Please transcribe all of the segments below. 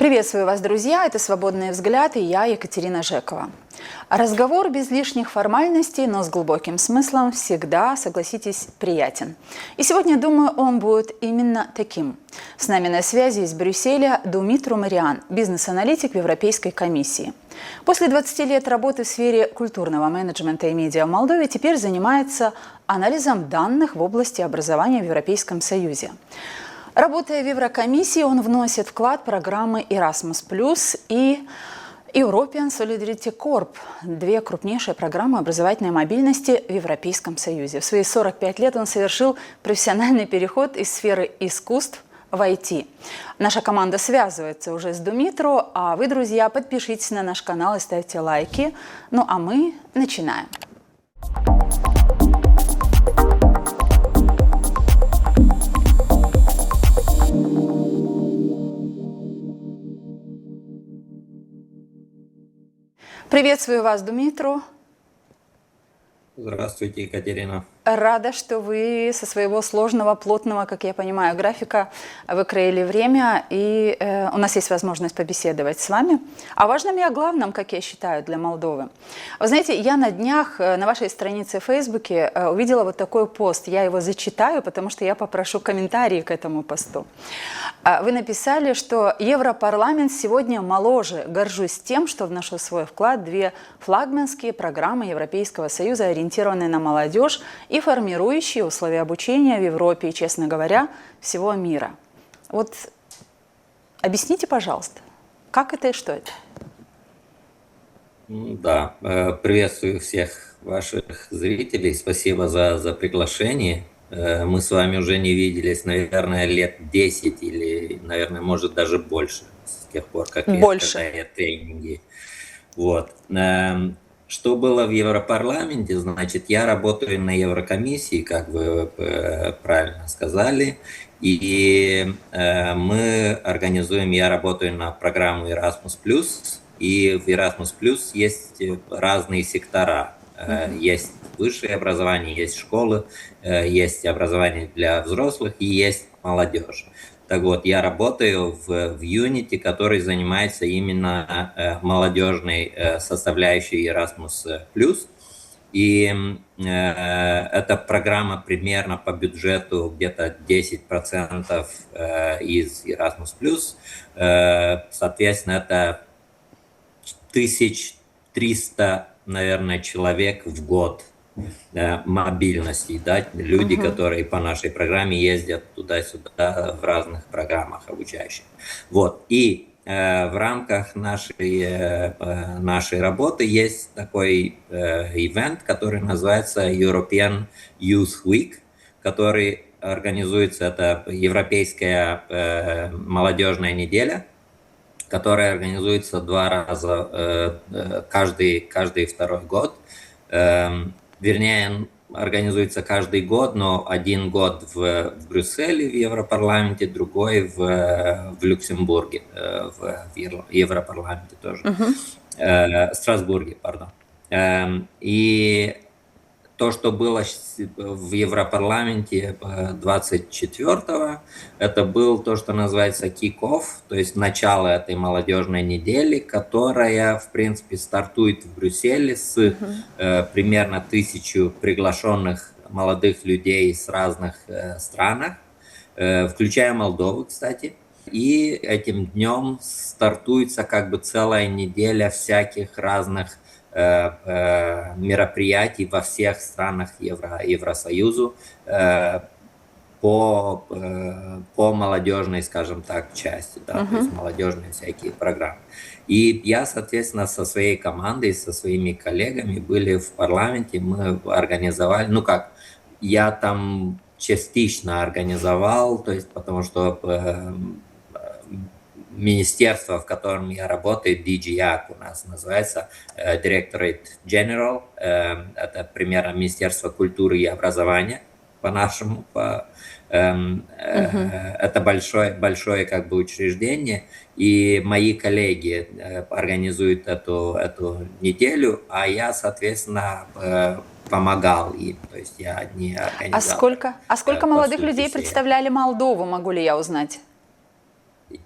Приветствую вас, друзья! Это «Свободный взгляд» и я, Екатерина Жекова. Разговор без лишних формальностей, но с глубоким смыслом всегда, согласитесь, приятен. И сегодня, думаю, он будет именно таким. С нами на связи из Брюсселя Думитру Мариан, бизнес-аналитик в Европейской комиссии. После 20 лет работы в сфере культурного менеджмента и медиа в Молдове теперь занимается анализом данных в области образования в Европейском Союзе. Работая в Еврокомиссии, он вносит вклад в программы Erasmus+ и European Solidarity Corps, две крупнейшие программы образовательной мобильности в Европейском Союзе. В свои 45 лет он совершил профессиональный переход из сферы искусств в IT. Наша команда связывается уже с Думитру, а вы, друзья, подпишитесь на наш канал и ставьте лайки. Ну а мы начинаем. Приветствую вас, Думитру. Здравствуйте, Екатерина. Рада, что вы со своего сложного, плотного, как я понимаю, графика выкроили время, и у нас есть возможность побеседовать с вами о важном и о главном, как я считаю, для Молдовы. Вы знаете, я на днях на вашей странице в Фейсбуке увидела вот такой пост. Я его зачитаю, потому что я попрошу комментарии к этому посту. Вы написали, что Европарламент сегодня моложе. Горжусь тем, что вношу свой вклад в две флагманские программы Европейского Союза, ориентированные на молодежь и формирующие условия обучения в Европе и, честно говоря, всего мира. Вот объясните, пожалуйста, как это и что это? Да, приветствую всех ваших зрителей. Спасибо за приглашение. Мы с вами уже не виделись, наверное, лет 10 или, наверное, может даже больше с тех пор, как я тренинги. Вот. Что было в Европарламенте, значит, я работаю на Еврокомиссии, как вы правильно сказали, и я работаю на программу Erasmus+, и в Erasmus+ есть разные сектора. Есть высшее образование, есть школы, есть образование для взрослых и есть молодежь. Так вот, я работаю в Unity, который занимается именно молодежной составляющей Erasmus+. И эта программа примерно по бюджету где-то 10% из Erasmus+. Соответственно, это 1300, наверное, человек в год мобильности, да, люди, которые по нашей программе ездят туда-сюда в разных программах обучающих. Вот. И в рамках нашей работы есть такой ивент, который называется European Youth Week, который организуется, это Европейская молодежная неделя, которая организуется 2 раза каждый второй год. Вернее, организуется каждый год, но один год в Брюсселе, в Европарламенте, другой в Люксембурге, в Европарламенте тоже. Страсбурге, пардон. И то, что было в Европарламенте 24-го, это был то, что называется kick-off, то есть начало этой молодежной недели, которая, в принципе, стартует в Брюсселе с примерно 1000 приглашенных молодых людей с разных стран, включая Молдову, кстати. И этим днем стартуется как бы целая неделя всяких разных мероприятий во всех странах Евросоюза по молодежной, скажем так, части, да, то есть молодежные всякие программы. И я, соответственно, со своей командой, со своими коллегами были в парламенте, мы организовали, я там частично организовал, то есть потому что министерство, в котором я работаю, DGAC у нас называется, Directorate General, это примерно Министерство культуры и образования по-нашему, это большое как бы учреждение, и мои коллеги организуют эту неделю, а я, соответственно, помогал им, то есть я не организовал. А сколько молодых людей представляли Молдову, могу ли я узнать?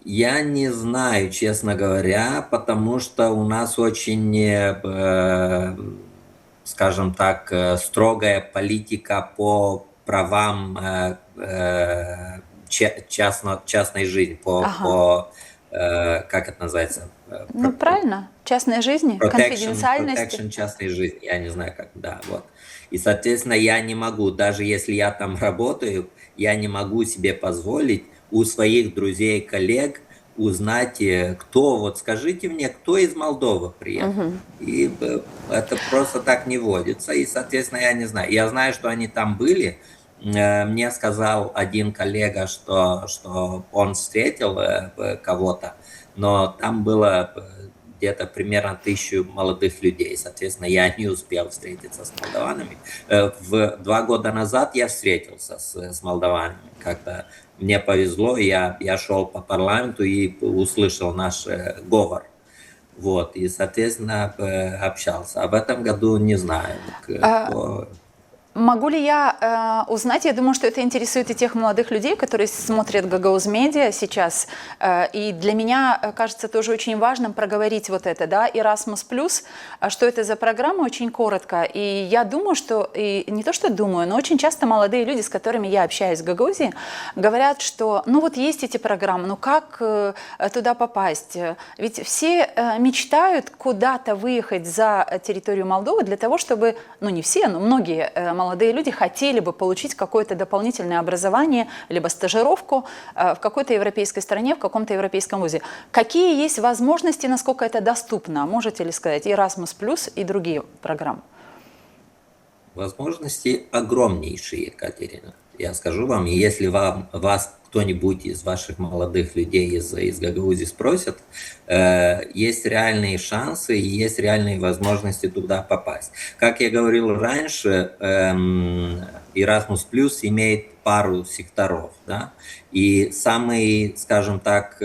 Я не знаю, честно говоря, потому что у нас очень, скажем так, строгая политика по правам частной жизни, Ага. как это называется, Ну, правильно. Частной жизни, конфиденциальности. protection частной жизни, я не знаю как, да, вот. И, соответственно, я не могу, даже если я там работаю, я не могу себе позволить у своих друзей, коллег узнать, кто, вот скажите мне, кто из Молдовы приехал. Мгм. И это просто так не водится, и, соответственно, я не знаю. Я знаю, что они там были. Мне сказал один коллега, что он встретил кого-то, но там было где-то примерно 1000 молодых людей. Соответственно, я не успел встретиться с молдаванами. 2 года назад я встретился с молдаванами. Как-то мне повезло, я шел по парламенту и услышал наш говор. Вот, и, соответственно, общался. А в этом году не знаю, А, кто. Могу ли я узнать, я думаю, что это интересует и тех молодых людей, которые смотрят Гагауз Медиа сейчас, и для меня кажется тоже очень важным проговорить вот это, да, Erasmus+, что это за программа, очень коротко, и я думаю, что, и не то что думаю, но очень часто молодые люди, с которыми я общаюсь в Гагаузе, говорят, что, ну вот есть эти программы, ну как туда попасть? Ведь все мечтают куда-то выехать за территорию Молдовы для того, чтобы, ну не все, но многие молодые люди хотели бы получить какое-то дополнительное образование, либо стажировку в какой-то европейской стране, в каком-то европейском вузе. Какие есть возможности, насколько это доступно? Можете ли сказать Erasmus+, и другие программы? Возможности огромнейшие, Екатерина. Я скажу вам, и если вас кто-нибудь из ваших молодых людей из Гагаузии спросит, есть реальные шансы и есть реальные возможности туда попасть. Как я говорил раньше, Erasmus Plus имеет пару секторов, да, и самый, скажем так,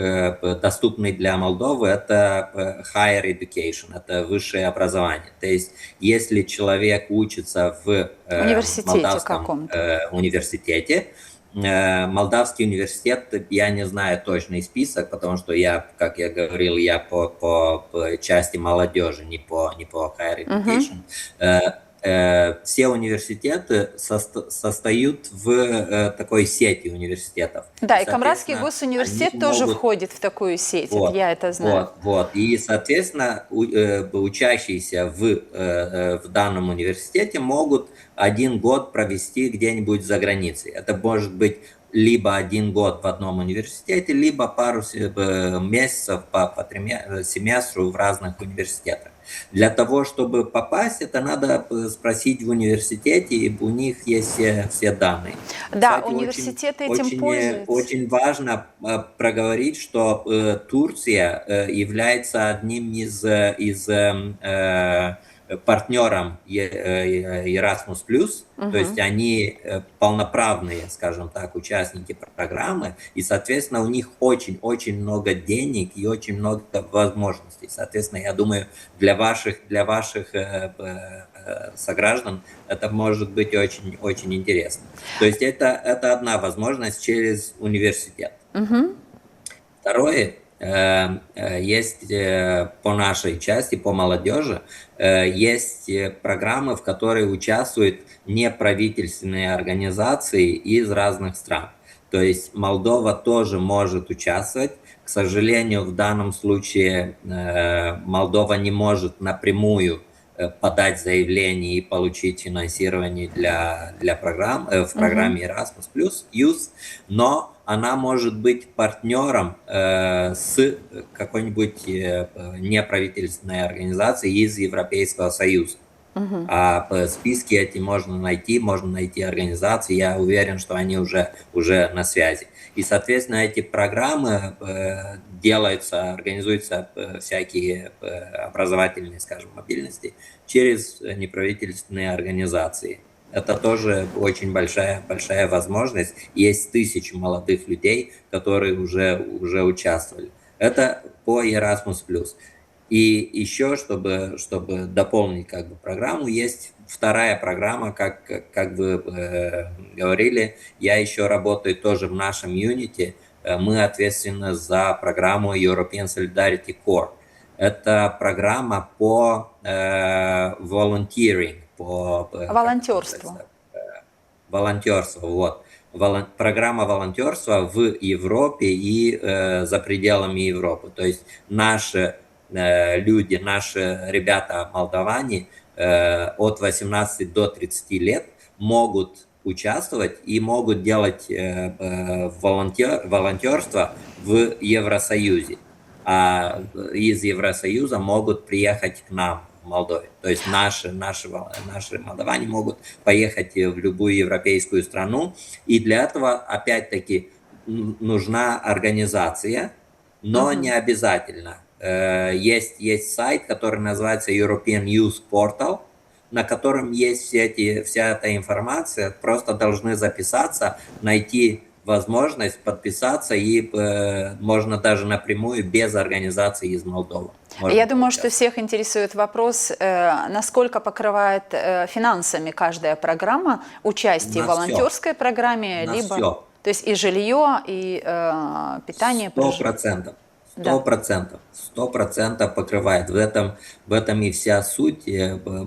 доступный для Молдовы – это higher education, это высшее образование. То есть, если человек учится в Университете молдавском каком-то. университете, Молдавский университет, я не знаю точный список, потому что я, как я говорил, я по части молодежи, не по higher education. Все университеты состоят в такой сети университетов. Да, И, и Камрадский соответственно, они госуниверситет тоже могут. входит в такую сеть, это Вот, я это знаю. вот. И, соответственно, учащиеся в данном университете могут 1 год провести где-нибудь за границей. Это может быть либо 1 год в одном университете, либо пару месяцев по семестру в разных университетах. Для того, чтобы попасть, это надо спросить в университете, и у них есть все данные. Да, Кстати, университеты этим пользуются. очень важно проговорить, что Турция является одним из партнером Erasmus+, то есть они полноправные, скажем так, участники программы, и, соответственно, у них очень-очень много денег и очень много возможностей. Соответственно, я думаю, для ваших сограждан это может быть очень-очень интересно. То есть это одна возможность через университет. Второе, есть по нашей части, по молодежи, есть программы, в которые участвуют неправительственные организации из разных стран. То есть Молдова тоже может участвовать. К сожалению, в данном случае Молдова не может напрямую подать заявление и получить финансирование для программ в программе Erasmus+, Youth, но она может быть партнером с какой-нибудь неправительственной организацией из Европейского Союза. А по списке эти можно найти организации, я уверен, что они уже на связи. И, соответственно, эти программы организуются всякие образовательные, скажем, мобильности через неправительственные организации. Это тоже очень большая возможность. Есть тысячи молодых людей, которые уже участвовали. Это по Erasmus+. И еще, чтобы дополнить программу, есть вторая программа, как вы говорили, я еще работаю тоже в нашем юните, мы ответственны за программу European Solidarity Corps. Это программа по volunteering, по Волонтерству. Волонтерство, вот. Программа волонтерства в Европе и за пределами Европы. То есть наши люди, наши ребята молдаване от 18 до 30 лет могут участвовать и могут делать волонтерство в Евросоюзе. А из Евросоюза могут приехать к нам в Молдове. То есть наши молдаване могут поехать в любую европейскую страну. И для этого, опять-таки, нужна организация, но не обязательно. Есть сайт, который называется European Youth Portal, на котором есть вся эта информация. Просто должны записаться, найти возможность подписаться, и можно даже напрямую без организации из Молдовы. Я думаю, что всех интересует вопрос, насколько покрывает финансами каждая программа участие в волонтерской программе, либо все. То есть и жилье, и питание. 100%. 100% покрывает. В этом и вся суть.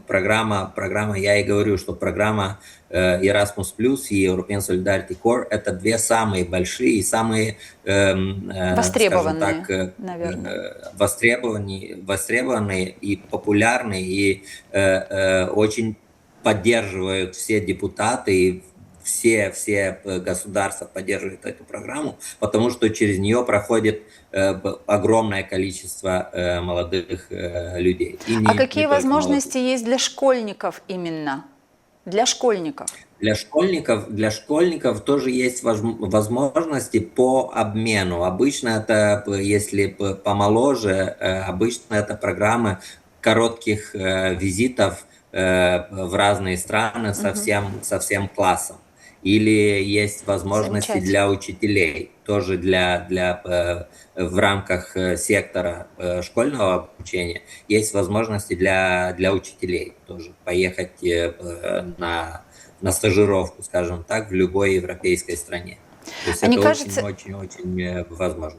Программа, я и говорю, что программа Erasmus Plus и European Solidarity Corps — это две самые большие и самые, востребованные, скажем так, наверное. востребованные и популярные, и очень поддерживают все депутаты, и все государства поддерживают эту программу, потому что через нее проходит огромное количество молодых людей. А какие возможности есть для школьников именно? Для школьников? Для школьников тоже есть возможности по обмену. Обычно это, если помоложе, обычно это программы коротких визитов в разные страны со всем классом. Или есть возможности для учителей, тоже в рамках сектора школьного обучения, есть возможности для учителей тоже поехать на стажировку, скажем так, в любой европейской стране. То есть это очень-очень возможно.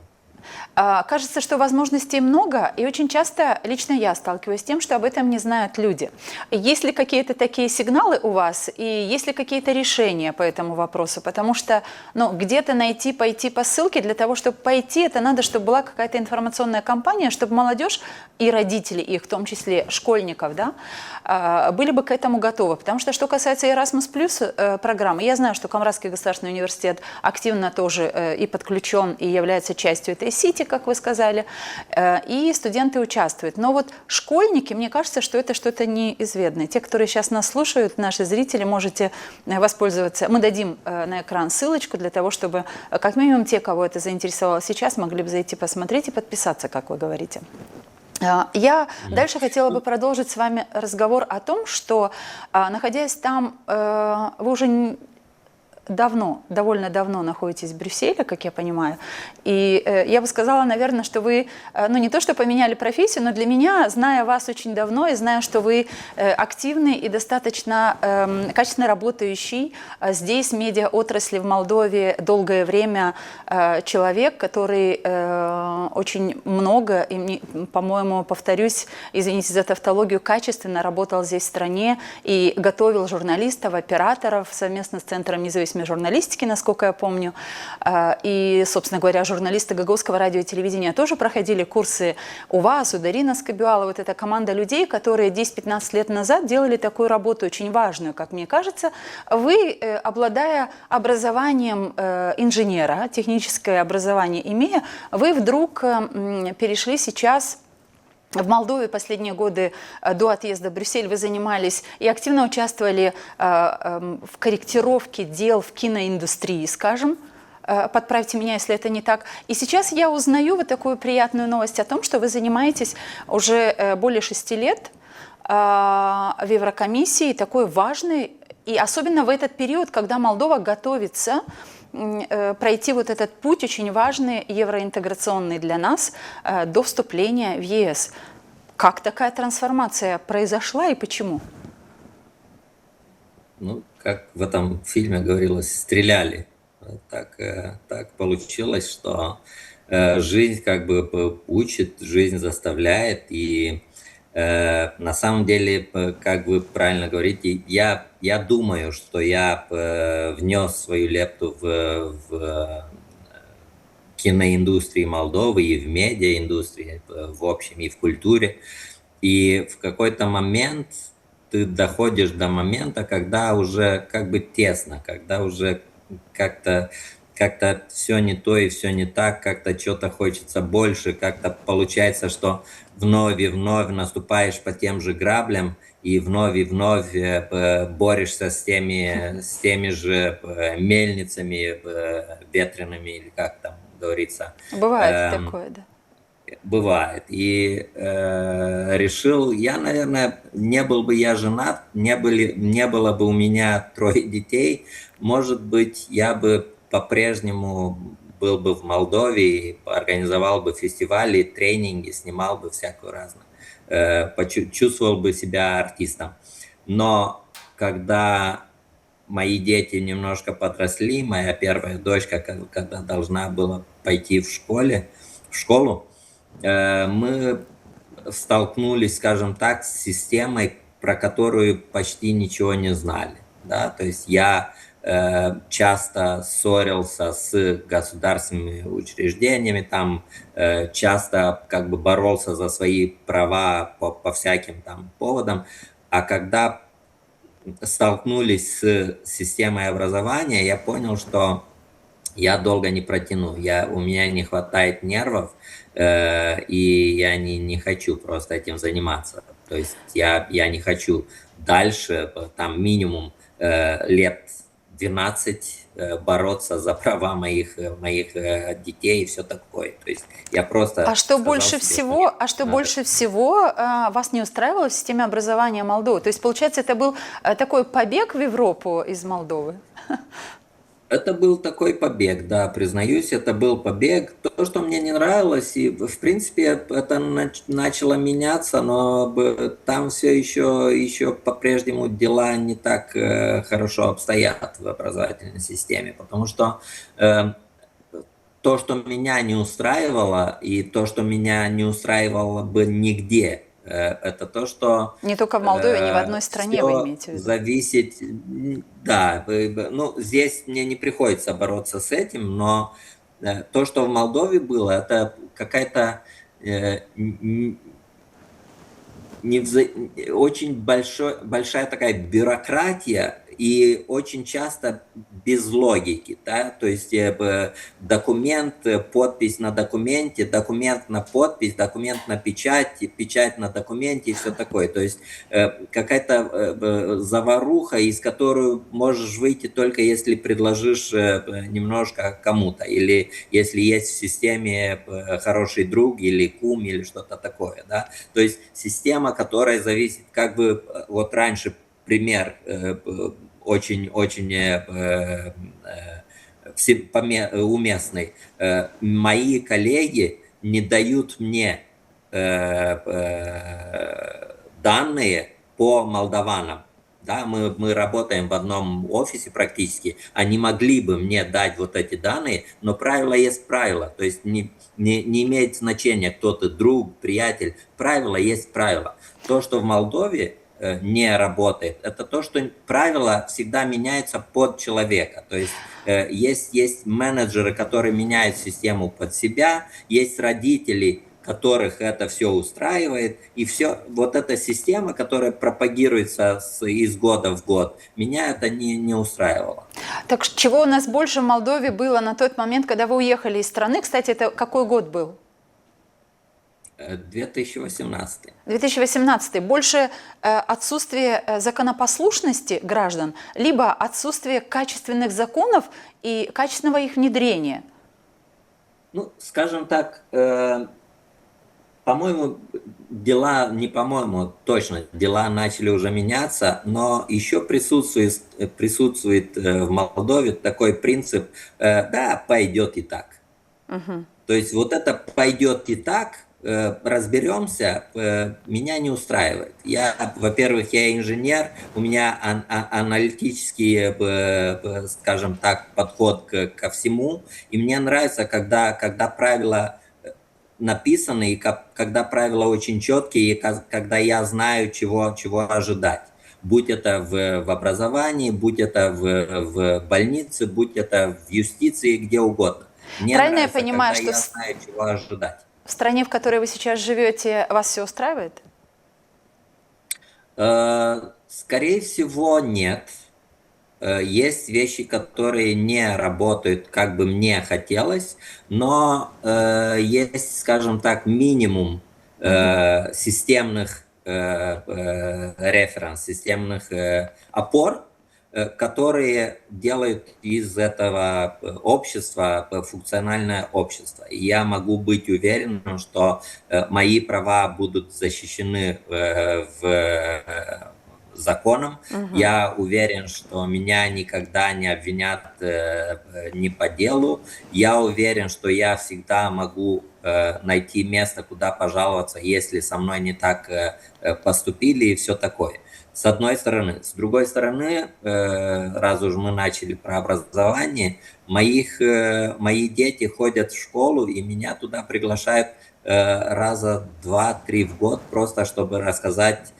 Кажется, что возможностей много, и очень часто лично я сталкиваюсь с тем, что об этом не знают люди. Есть ли какие-то такие сигналы у вас, и есть ли какие-то решения по этому вопросу? Потому что где-то пойти по ссылке, для того, чтобы пойти, это надо, чтобы была какая-то информационная кампания, чтобы молодежь и родители их, в том числе школьников, да, были бы к этому готовы. Потому что касается Erasmus Plus программы, я знаю, что Камрадский государственный университет активно тоже и подключен, и является частью этой сети, как вы сказали, и студенты участвуют. Но вот школьники, мне кажется, что это что-то неизведанное. Те, которые сейчас нас слушают, наши зрители, можете воспользоваться. Мы дадим на экран ссылочку для того, чтобы как минимум те, кого это заинтересовало сейчас, могли бы зайти посмотреть и подписаться, как вы говорите. Я дальше хотела бы продолжить с вами разговор о том, что, находясь там, вы уже довольно давно находитесь в Брюсселе, как я понимаю, и я бы сказала, наверное, что вы, не то что поменяли профессию, но для меня, зная вас очень давно и зная, что вы активный и достаточно качественно работающий здесь, в медиаотрасли в Молдове, долгое время человек, который очень много, и, по-моему, повторюсь, извините за тавтологию, качественно работал здесь в стране и готовил журналистов, операторов совместно с Центром независимой журналистики, насколько я помню. И, собственно говоря, журналисты Гагаузского радио и телевидения тоже проходили курсы у вас, у Дарины Скобиала. Вот эта команда людей, которые 10-15 лет назад делали такую работу очень важную, как мне кажется. Вы, обладая образованием инженера, техническое образование имея, вы вдруг перешли сейчас... В Молдове последние годы до отъезда в Брюссель вы занимались и активно участвовали в корректировке дел в киноиндустрии, скажем. Подправьте меня, если это не так. И сейчас я узнаю вот такую приятную новость о том, что вы занимаетесь уже более 6 лет в Еврокомиссии, такой важный, и особенно в этот период, когда Молдова готовится пройти вот этот путь очень важный, евроинтеграционный для нас, до вступления в ЕС. Как такая трансформация произошла и почему? Как в этом фильме говорилось, стреляли Так получилось, что жизнь как бы учит, жизнь заставляет, и на самом деле, как вы правильно говорите, я думаю, что я внес свою лепту в киноиндустрии Молдовы и в медиаиндустрии в общем, и в культуре. И в какой-то момент ты доходишь до момента, когда уже как бы тесно, когда уже как-то как-то все не то и все не так, как-то что-то хочется больше, как-то получается, что вновь и вновь наступаешь по тем же граблям и вновь борешься с теми же мельницами ветреными, или как там говорится. Бывает и Эм, такое, да. Бывает. И решил, я, наверное, не был бы я женат, не было бы у меня трое детей, может быть, я бы по-прежнему был бы в Молдове и организовал бы фестивали, тренинги, снимал бы всякую разную, чувствовал бы себя артистом. Но когда мои дети немножко подросли, моя первая дочка, когда должна была пойти в школу, мы столкнулись, скажем так, с системой, про которую почти ничего не знали. Да? То есть я часто ссорился с государственными учреждениями, там часто как бы боролся за свои права по всяким там поводам, а когда столкнулись с системой образования, я понял, что я долго не протяну, у меня не хватает нервов, и я не хочу просто этим заниматься. То есть я не хочу дальше, там минимум лет 12 бороться за права моих детей и все такое. То есть я А просто что сказал больше себе, что всего, нет, а что надо. больше всего вас не устраивало в системе образования Молдовы? То есть, получается, это был такой побег в Европу из Молдовы? Это был такой побег, да, признаюсь, это был побег. То, что мне не нравилось, и в принципе это начало меняться, но там все еще по-прежнему дела не так хорошо обстоят в образовательной системе, потому что то, что меня не устраивало, и то, что меня не устраивало бы нигде, это то, что Не только в Молдове, не в одной стране вы все имеете в виду? зависит, да, ну, здесь мне не приходится бороться с этим, но то, что в Молдове было, это какая-то очень большая такая бюрократия и очень часто без логики, да, то есть документ, подпись на документе, документ на подпись, документ на печать, печать на документе и все такое, то есть какая-то заваруха, из которой можешь выйти только если предложишь немножко кому-то, или если есть в системе хороший друг или кум или что-то такое, да, то есть система, которая зависит, как бы, вот раньше пример очень-очень уместный. Мои коллеги не дают мне данные по молдаванам. Да, мы работаем в одном офисе практически, они могли бы мне дать вот эти данные, но правило есть правило, то есть не имеет значения, кто ты, друг, приятель, правило есть правило. То, что в Молдове не работает, это то, что правила всегда меняются под человека, то есть есть менеджеры, которые меняют систему под себя, есть родители, которых это все устраивает, и все, вот эта система, которая пропагируется из года в год, меня это не устраивало. Так чего у нас больше в Молдове было на тот момент, когда вы уехали из страны? Кстати, это какой год был? 2018. 2018. Больше отсутствие законопослушности граждан, либо отсутствие качественных законов и качественного их внедрения? Ну, скажем так, по-моему, точно, дела начали уже меняться, но еще присутствует в Молдове такой принцип, да, пойдет и так. Угу. То есть вот это пойдет и так, разберемся, меня не устраивает. Во-первых, я инженер, у меня аналитический, скажем так, подход ко всему, и мне нравится, когда правила написаны, и когда правила очень четкие, и когда я знаю, чего ожидать. Будь это в образовании, будь это в больнице, будь это в юстиции, где угодно. Мне Правильно я нравится, понимаю, когда что я знаю, чего ожидать. в стране, в которой вы сейчас живете, вас все устраивает? Скорее всего, нет. Есть вещи, которые не работают, как бы мне хотелось, но есть, скажем так, минимум системных системных опор, которые делают из этого общества функциональное общество. И я могу быть уверенным, что мои права будут защищены законом. Я уверен, что меня никогда не обвинят не по делу. Я уверен, что я всегда могу найти место, куда пожаловаться, если со мной не так поступили и все такое. С одной стороны. С другой стороны, раз уж мы начали про образование, мои дети ходят в школу, и меня туда приглашают раза 2-3 в год, просто чтобы рассказать,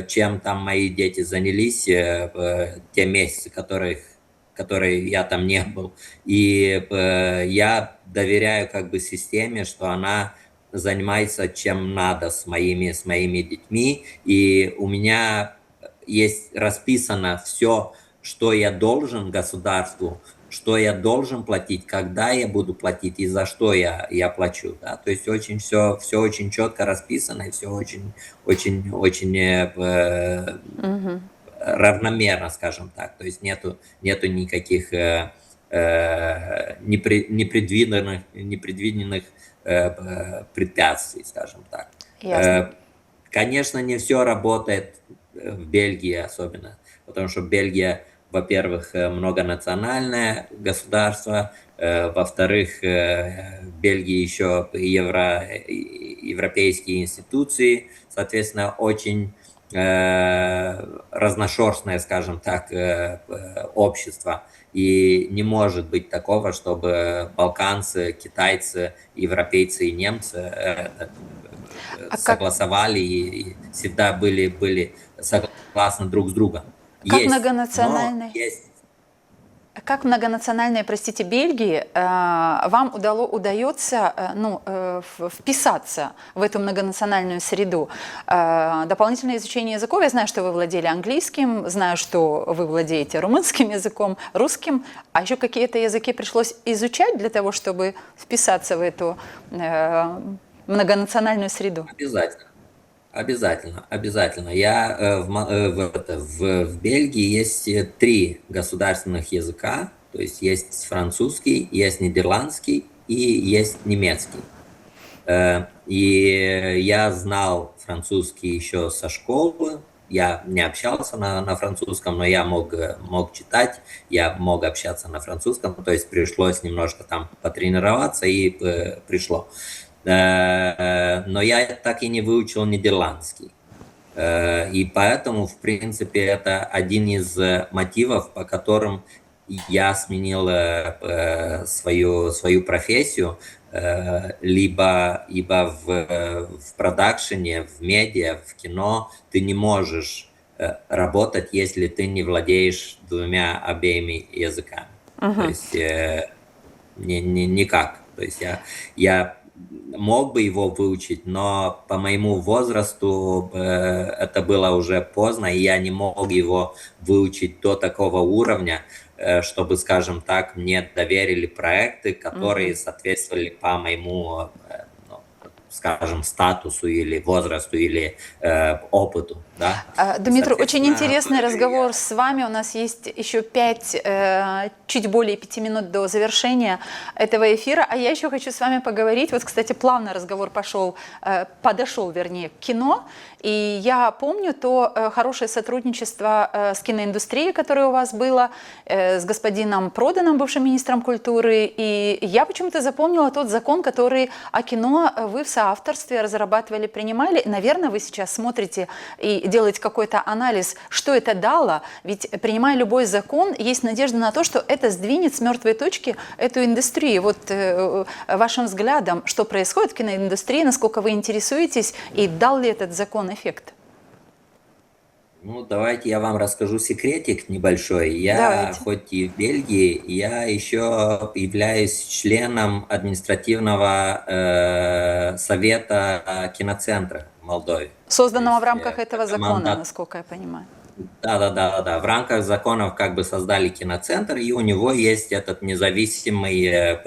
чем там мои дети занялись те месяцы, которые я там не был. И я доверяю как бы системе, что она занимается чем надо с моими детьми. И у меня есть расписано все, что я должен государству, что я должен платить, когда я буду платить и за что я плачу. Да? То есть все очень четко расписано и все очень равномерно, скажем так. То есть нету никаких непредвиденных препятствий, скажем так. Ясно. Конечно, не все работает в Бельгии особенно, потому что Бельгия, во-первых, многонациональное государство, во-вторых, в Бельгии еще европейские институции, соответственно, очень разношерстное, скажем так, общество. И не может быть такого, чтобы балканцы, китайцы, европейцы и немцы согласовали и всегда были согласны друг с другом. Как Есть, но многонациональный? есть. Как многонациональной, простите, Бельгии вам удается вписаться в эту многонациональную среду? Дополнительное изучение языков. Я знаю, что вы владели английским, знаю, что вы владеете румынским языком, русским. А еще какие-то языки пришлось изучать для того, чтобы вписаться в эту многонациональную среду? Обязательно. В Бельгии есть 3 государственных языка, то есть есть французский, есть нидерландский и есть немецкий. И я знал французский еще со школы, я не общался на французском, но я мог читать, я мог общаться на французском, то есть пришлось немножко там потренироваться и пришло. Но я так и не выучил нидерландский. И поэтому, в принципе, это один из мотивов, по которым я сменил свою профессию, либо в продакшене, в медиа, в кино ты не можешь работать, если ты не владеешь обеими языками. То есть никак. То есть я мог бы его выучить, но по моему возрасту это было уже поздно, и я не мог его выучить до такого уровня, чтобы, скажем так, мне доверили проекты, которые соответствовали по моему, скажем, статусу или возрасту или опыту. Да? Дмитрий, очень интересный разговор с вами. У нас есть еще чуть более 5 минут до завершения этого эфира. А я еще хочу с вами поговорить. Вот, кстати, плавно разговор подошел к кино. И я помню то хорошее сотрудничество с киноиндустрией, которое у вас было, с господином Проданом, бывшим министром культуры. И я почему-то запомнила тот закон, который о кино вы в соавторстве разрабатывали, принимали. Наверное, вы сейчас смотрите и делаете какой-то анализ, что это дало. Ведь, принимая любой закон, есть надежда на то, что это сдвинет с мертвой точки эту индустрию. Вот вашим взглядом, что происходит в киноиндустрии, насколько вы интересуетесь, и дал ли этот закон эффект? Ну, давайте я вам расскажу секретик небольшой. Я, Давайте. хоть и в Бельгии, я еще являюсь членом административного совета киноцентра в Молдове. Созданного в рамках этого закона, мандат. насколько я понимаю. Да. В рамках законов как бы создали киноцентр, и у него есть этот независимый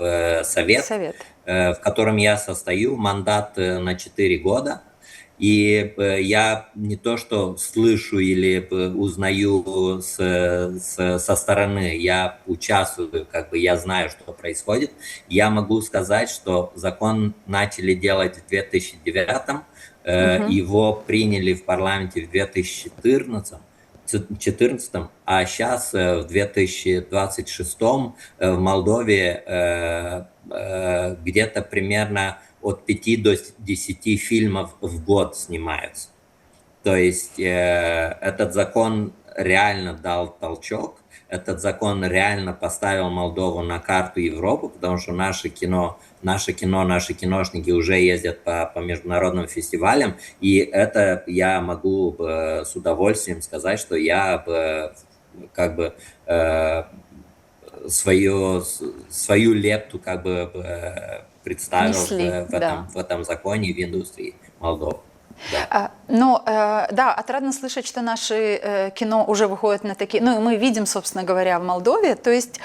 совет, в котором я состою, мандат на 4 года. И я не то что слышу или узнаю со стороны, я участвую, как бы я знаю, что происходит. Я могу сказать, что закон начали делать в 2009, его приняли в парламенте в 2014, а сейчас в 2026 в Молдове где-то примерно от 5 до 10 фильмов в год снимаются. То есть этот закон реально дал толчок, этот закон реально поставил Молдову на карту Европы, потому что наше киношники уже ездят по международным фестивалям, и это я могу с удовольствием сказать, что я как бы свою лепту как бы представил в этом законе в индустрии Молдовы. Да. Отрадно слышать, что наши кино уже выходят на такие... Ну, мы видим, собственно говоря, в Молдове. То есть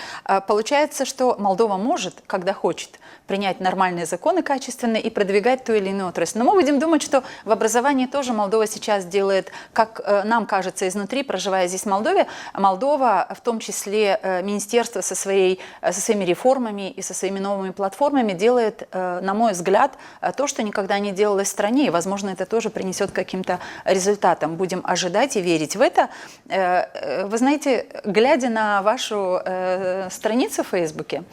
получается, что Молдова может, когда хочет, принять нормальные законы качественные и продвигать ту или иную отрасль. Но мы будем думать, что в образовании тоже Молдова сейчас делает, как нам кажется изнутри, проживая здесь в Молдове. Молдова, в том числе министерство со своими реформами и со своими новыми платформами делает, на мой взгляд, то, что никогда не делалось в стране. И, возможно, это тоже принесет каким-то результатам. Будем ожидать и верить в это. Вы знаете, глядя на вашу страницу в Фейсбуке,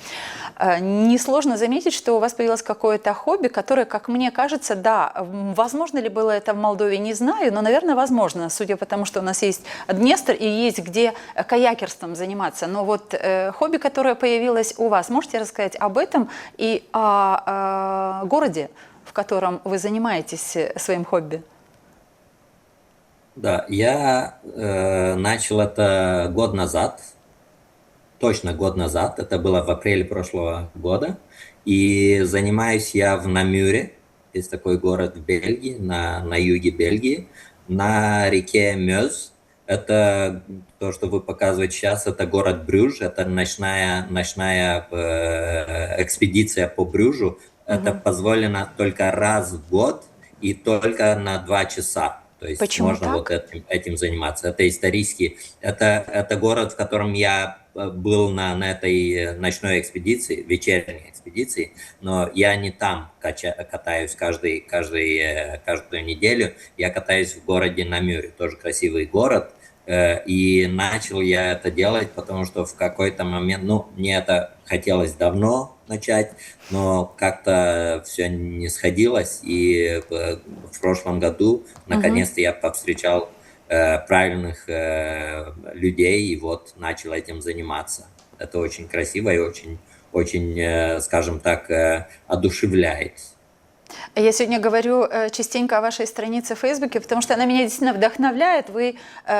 несложно заметить, что у вас появилось какое-то хобби, которое, как мне кажется, да, возможно ли было это в Молдове, не знаю, но, наверное, возможно, судя по тому, что у нас есть Днестр и есть где каякерством заниматься. Но вот хобби, которое появилось у вас, можете рассказать об этом и о городе, в котором вы занимаетесь своим хобби? Да, я начал это год назад, точно год назад, это было в апреле прошлого года, и занимаюсь я в Намюре, есть такой город в Бельгии, на юге Бельгии, на реке Мёз. Это то, что вы показываете сейчас, это город Брюж, это ночная экспедиция по Брюжу. Это позволено только раз в год и только на 2 часа. То есть почему можно так? вот этим заниматься. Это исторический. Это город, в котором я был на этой ночной экспедиции, вечерней экспедиции, но я не там катаюсь каждую неделю. Я катаюсь в городе Намюре, тоже красивый город. И начал я это делать, потому что в какой-то момент, мне это хотелось давно начать, но как-то все не сходилось, и в прошлом году наконец-то я повстречал правильных людей, и вот начал этим заниматься. Это очень красиво и очень, скажем так, одушевляет. Я сегодня говорю частенько о вашей странице в Фейсбуке, потому что она меня действительно вдохновляет. Вы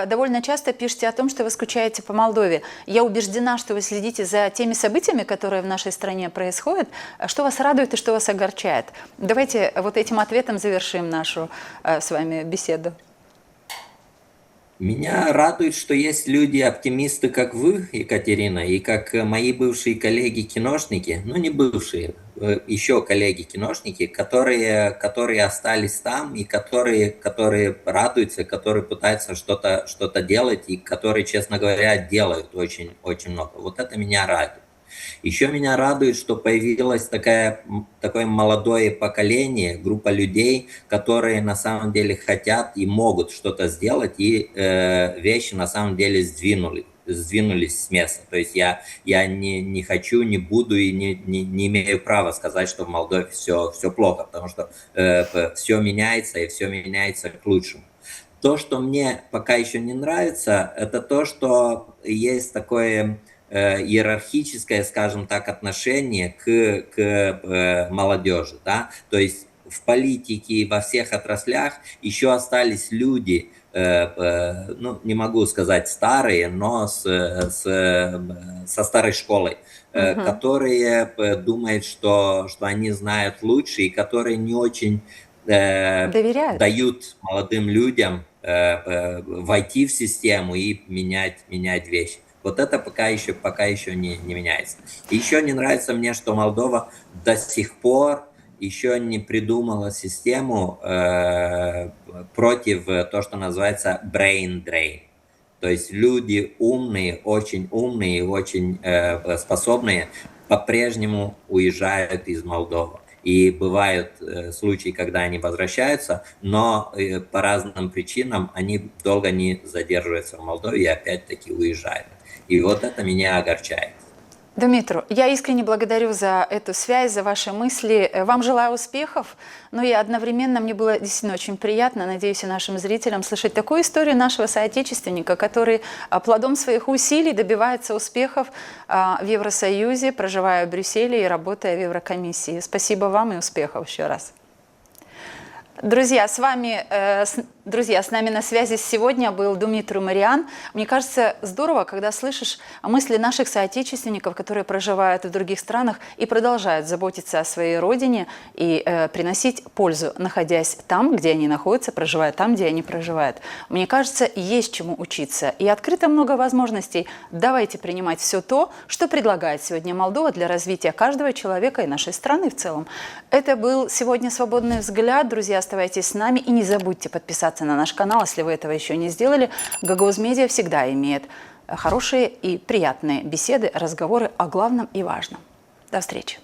довольно часто пишете о том, что вы скучаете по Молдове. Я убеждена, что вы следите за теми событиями, которые в нашей стране происходят. Что вас радует и что вас огорчает? Давайте вот этим ответом завершим нашу с вами беседу. Меня радует, что есть люди-оптимисты, как вы, Екатерина, и как мои бывшие коллеги-киношники, не бывшие, еще коллеги-киношники, которые остались там, и которые радуются, которые пытаются что-то делать, и которые, честно говоря, делают очень много. Вот это меня радует. Еще меня радует, что появилось такое молодое поколение, группа людей, которые на самом деле хотят и могут что-то сделать, и вещи на самом деле сдвинулись с места. То есть я не хочу, не буду и не имею права сказать, что в Молдове все плохо, потому что все меняется, и все меняется к лучшему. То, что мне пока еще не нравится, это то, что есть такое иерархическое, скажем так, отношение к молодежи, да, то есть в политике, во всех отраслях еще остались люди, ну, не могу сказать старые, но со старой школой, которые думают, что они знают лучше, и которые не очень дают молодым людям войти в систему и менять вещи. Вот это пока еще не меняется. Еще не нравится мне, что Молдова до сих пор еще не придумала систему против то, что называется brain drain. То есть люди умные, очень способные по-прежнему уезжают из Молдовы. И бывают случаи, когда они возвращаются, но по разным причинам они долго не задерживаются в Молдове и опять-таки уезжают. И вот это меня огорчает. Думитру, я искренне благодарю за эту связь, за ваши мысли. Вам желаю успехов, но и одновременно мне было действительно очень приятно, надеюсь, и нашим зрителям, слышать такую историю нашего соотечественника, который плодом своих усилий добивается успехов в Евросоюзе, проживая в Брюсселе и работая в Еврокомиссии. Спасибо вам и успехов еще раз. Друзья, с нами на связи сегодня был Думитру Мариан. Мне кажется, здорово, когда слышишь мысли наших соотечественников, которые проживают в других странах и продолжают заботиться о своей родине и приносить пользу, находясь там, где они находятся, проживая там, где они проживают. Мне кажется, есть чему учиться. И открыто много возможностей. Давайте принимать все то, что предлагает сегодня Молдова для развития каждого человека и нашей страны в целом. Это был сегодня «Свободный взгляд». Друзья, оставайтесь с нами и не забудьте подписаться на наш канал, если вы этого еще не сделали. Гагауз Медиа всегда имеет хорошие и приятные беседы, разговоры о главном и важном. До встречи!